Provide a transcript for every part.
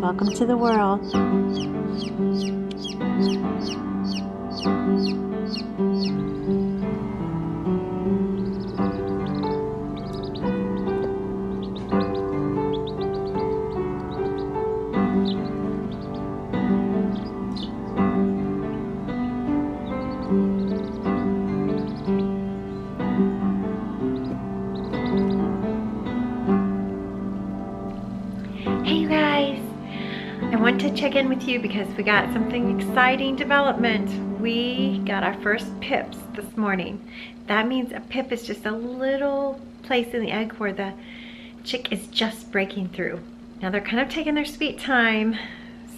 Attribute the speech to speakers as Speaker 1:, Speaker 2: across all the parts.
Speaker 1: Welcome to the world.
Speaker 2: Hey you guys, I want to check in with you because we got something exciting development. We got our first pips this morning. That means a pip is just a little place in the egg where the chick is just breaking through. Now they're kind of taking their sweet time,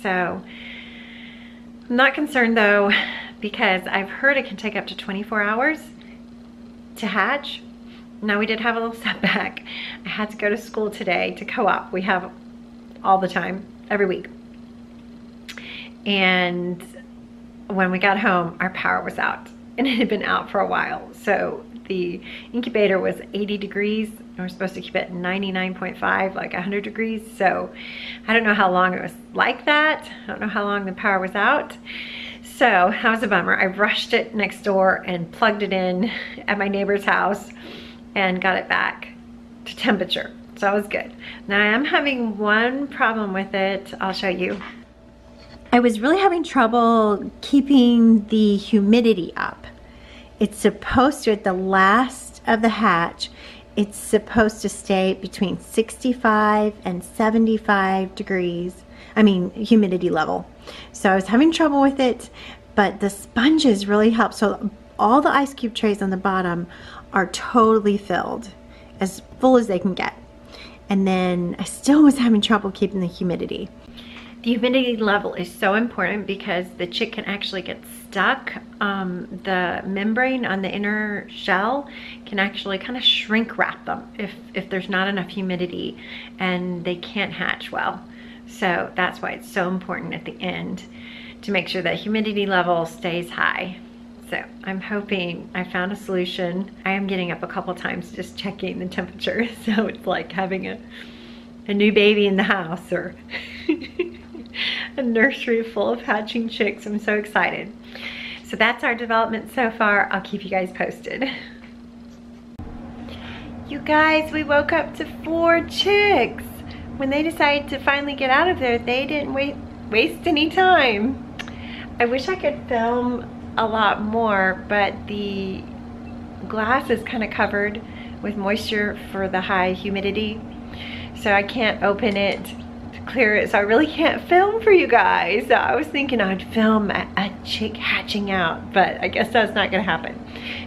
Speaker 2: so I'm not concerned though, because I've heard it can take up to 24 hours to hatch. Now we did have a little setback. I had to go to school today to co-op. We have all the time, every week. And when we got home, our power was out and it had been out for a while. So the incubator was 80 degrees and we're supposed to keep it 99.5, like 100 degrees. So I don't know how long it was like that. I don't know how long the power was out. So that was a bummer. I rushed it next door and plugged it in at my neighbor's house and got it back to temperature. So that was good. Now I am having one problem with it. I'll show you.
Speaker 1: I was really having trouble keeping the humidity up. It's supposed to, at the last of the hatch, it's supposed to stay between 65 and 75 degrees. I mean, humidity level. So I was having trouble with it, but the sponges really help. So all the ice cube trays on the bottom are totally filled, as full as they can get. And then I still was having trouble keeping the humidity.
Speaker 2: The humidity level is so important because the chick can actually get stuck. The membrane on the inner shell can actually kind of shrink wrap them if there's not enough humidity and they can't hatch well. So that's why it's so important at the end to make sure that humidity level stays high. So I'm hoping I found a solution. I am getting up a couple times just checking the temperature. So it's like having a new baby in the house or a nursery full of hatching chicks. I'm so excited. So that's our development so far. I'll keep you guys posted. You guys, we woke up to 4 chicks. When they decided to finally get out of there, they didn't waste any time. I wish I could film a lot more, but the glass is kind of covered with moisture for the high humidity, so I can't open it to clear it, so I really can't film for you guys. So I was thinking I'd film a chick hatching out, but I guess that's not gonna happen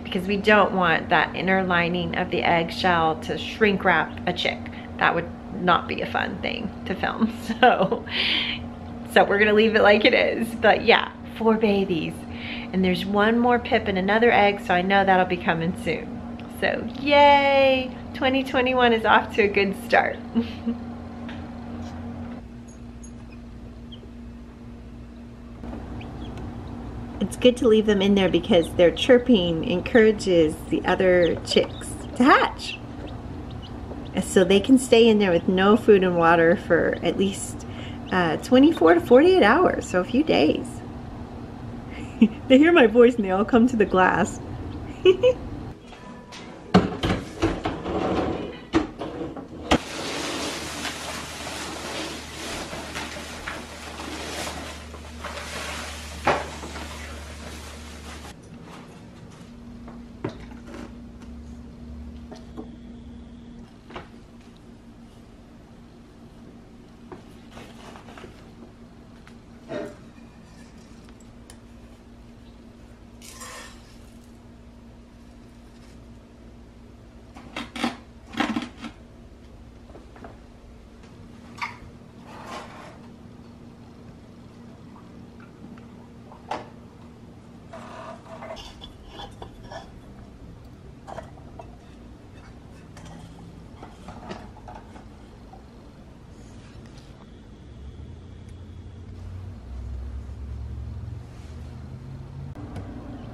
Speaker 2: because we don't want that inner lining of the eggshell to shrink wrap a chick. That would not be a fun thing to film. So we're gonna leave it like it is. But yeah, 4 babies. And there's one more pip and another egg, so I know that'll be coming soon. So yay! 2021 is off to a good start.
Speaker 1: It's good to leave them in there because their chirping encourages the other chicks to hatch. So they can stay in there with no food and water for at least 24 to 48 hours, so a few days. They hear my voice and they all come to the glass.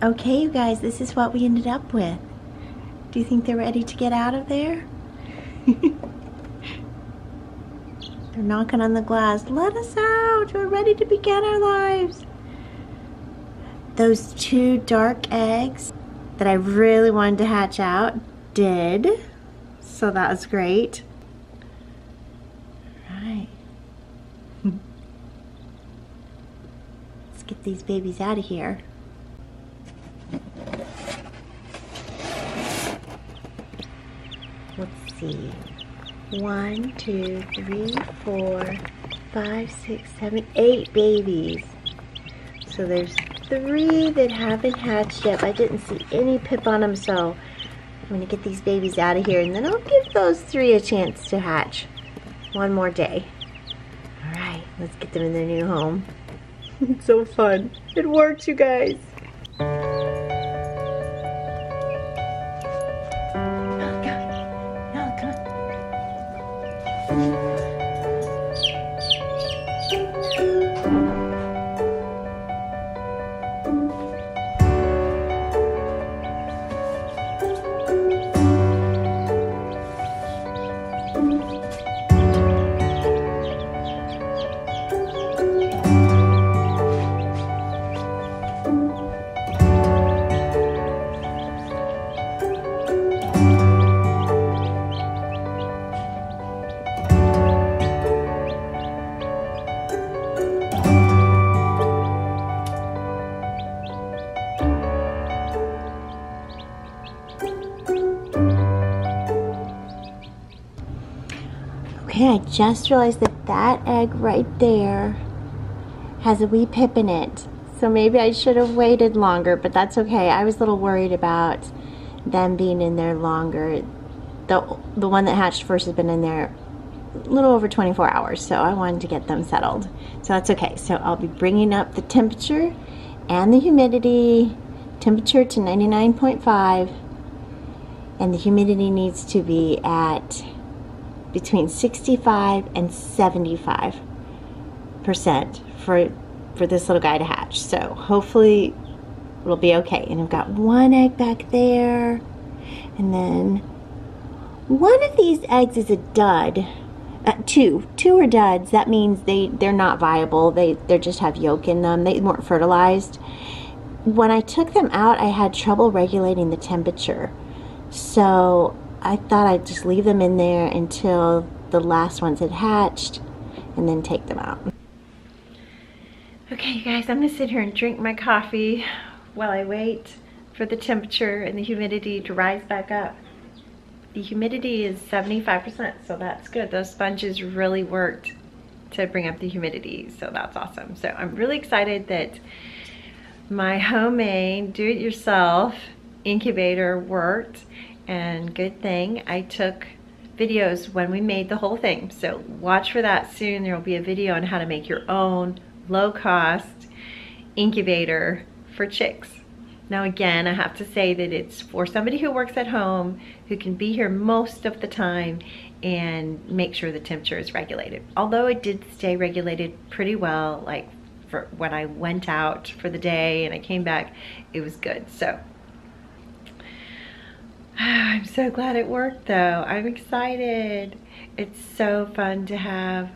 Speaker 1: Okay, you guys, this is what we ended up with. Do you think they're ready to get out of there? They're knocking on the glass. Let us out. We're ready to begin our lives. Those 2 dark eggs that I really wanted to hatch out did. So that was great. All right. Let's get these babies out of here. Let's see. 1, 2, 3, 4, 5, 6, 7, 8 babies. So there's 3 that haven't hatched yet. I didn't see any pip on them, so I'm gonna get these babies out of here, and then I'll give those 3 a chance to hatch one more day. All right, let's get them in their new home. It's so fun. It works, you guys. Okay, I just realized that that egg right there has a wee pip in it. So maybe I should have waited longer, but that's okay. I was a little worried about them being in there longer. The one that hatched first has been in there a little over 24 hours, so I wanted to get them settled. So that's okay. So I'll be bringing up the temperature and the humidity, temperature to 99.5, and the humidity needs to be at between 65 and 75% for this little guy to hatch. So hopefully it'll be okay. And I've got 1 egg back there, and then one of these eggs is a dud. Two are duds. That means they're not viable. They just have yolk in them. They weren't fertilized. When I took them out, I had trouble regulating the temperature. So I thought I'd just leave them in there until the last ones had hatched and then take them out.
Speaker 2: Okay, you guys, I'm gonna sit here and drink my coffee while I wait for the temperature and the humidity to rise back up. The humidity is 75%, so that's good. Those sponges really worked to bring up the humidity, so that's awesome. So I'm really excited that my homemade do-it-yourself incubator worked, and good thing I took videos when we made the whole thing. So watch for that soon. There will be a video on how to make your own low-cost incubator for chicks. Now again, I have to say that it's for somebody who works at home, who can be here most of the time and make sure the temperature is regulated. Although it did stay regulated pretty well, like for when I went out for the day and I came back, it was good. So I'm so glad it worked though. I'm excited. It's so fun to have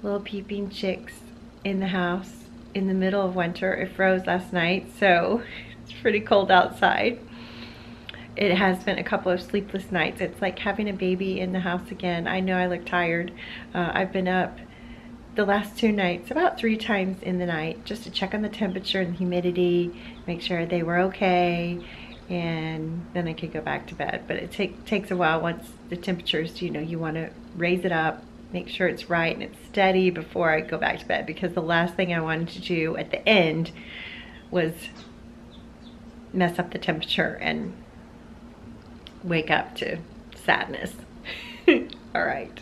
Speaker 2: little peeping chicks in the house in the middle of winter. It froze last night, so it's pretty cold outside. It has been a couple of sleepless nights. It's like having a baby in the house again. I know I look tired. I've been up the last 2 nights about 3 times in the night just to check on the temperature and humidity, make sure they were okay, and then I could go back to bed. But it takes a while once the temperatures, you want to raise it up, make sure it's right and it's steady before I go back to bed, because the last thing I wanted to do at the end was mess up the temperature and wake up to sadness. All right.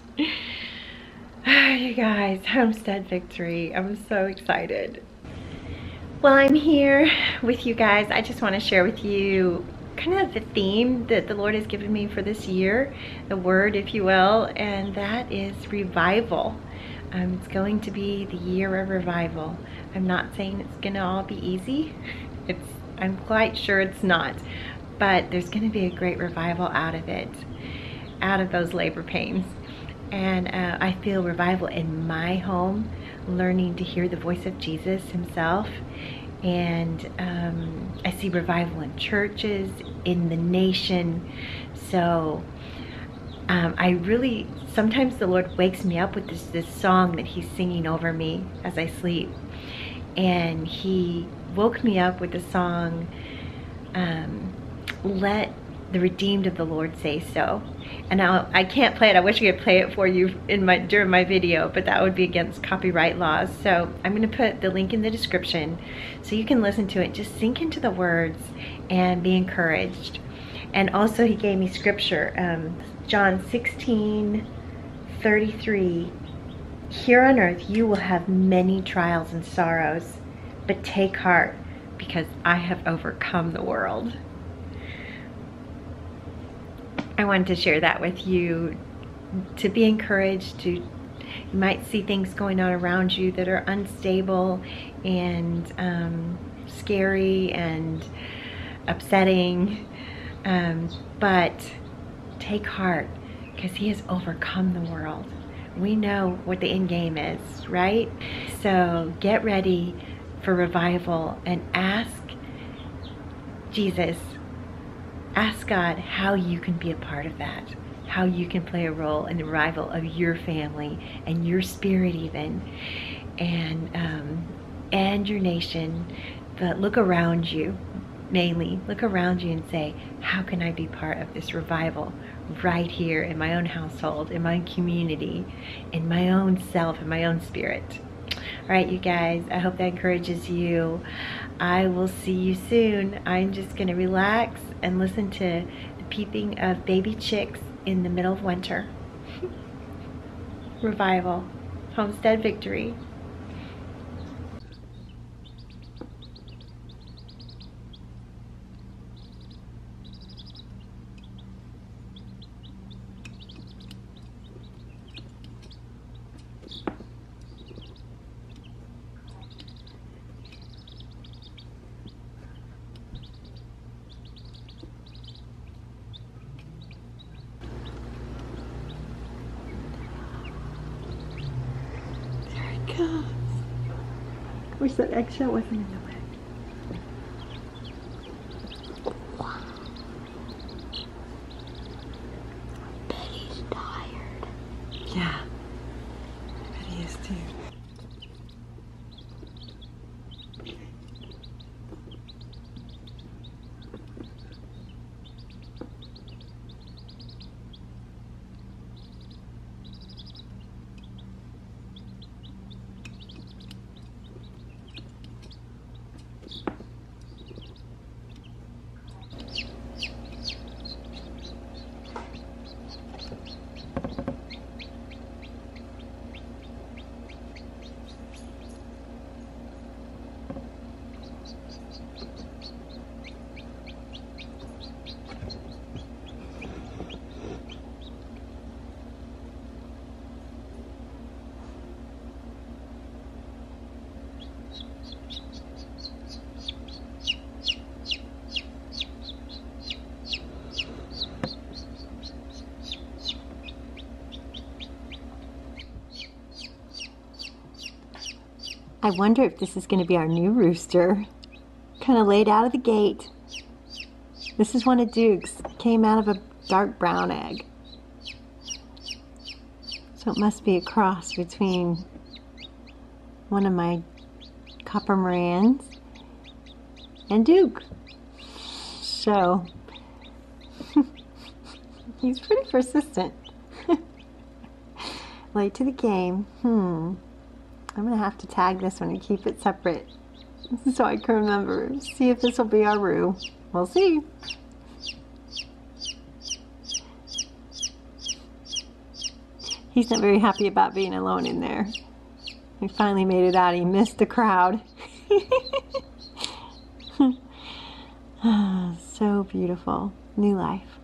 Speaker 2: You guys, homestead victory. I'm so excited. Well, I'm here with you guys. I just want to share with you kind of the theme that the Lord has given me for this year, the word, if you will, and that is revival. It's going to be the year of revival. I'm not saying it's gonna all be easy. I'm quite sure it's not, but there's gonna be a great revival out of it, out of those labor pains. And I feel revival in my home, learning to hear the voice of Jesus himself. And I see revival in churches, in the nation. So I really, sometimes the Lord wakes me up with this song that he's singing over me as I sleep. And he woke me up with the song, Let the Redeemed of the Lord Say So. And now I can't play it. I wish I could play it for you during my video, but that would be against copyright laws. So I'm going to put the link in the description so you can listen to it. Just sink into the words and be encouraged. And also he gave me scripture, John 16:33. Here on earth you will have many trials and sorrows, but take heart, because I have overcome the world. I wanted to share that with you, to be encouraged. You might see things going on around you that are unstable and scary and upsetting, but take heart, because he has overcome the world. We know what the end game is, right? So get ready for revival and ask Jesus, ask God how you can be a part of that, how you can play a role in the revival of your family and your spirit even, and your nation. But look around you, mainly look around you and say, how can I be part of this revival right here in my own household, in my own community, in my own self, in my own spirit. All right, you guys, I hope that encourages you. I will see you soon. I'm just going to relax and listen to the peeping of baby chicks in the middle of winter. Revival, homestead victory. Wish that eggshell wasn't in the way.
Speaker 1: Betty's tired.
Speaker 2: Yeah, Betty is too.
Speaker 1: I wonder if this is going to be our new rooster. Kind of laid out of the gate. This is one of Duke's. Came out of a dark brown egg. So it must be a cross between one of my copper Marans and Duke. So he's pretty persistent. Late to the game. I'm going to have to tag this one and keep it separate so I can remember. See if this will be our Roo. We'll see. He's not very happy about being alone in there. He finally made it out. He missed the crowd. So beautiful. New life.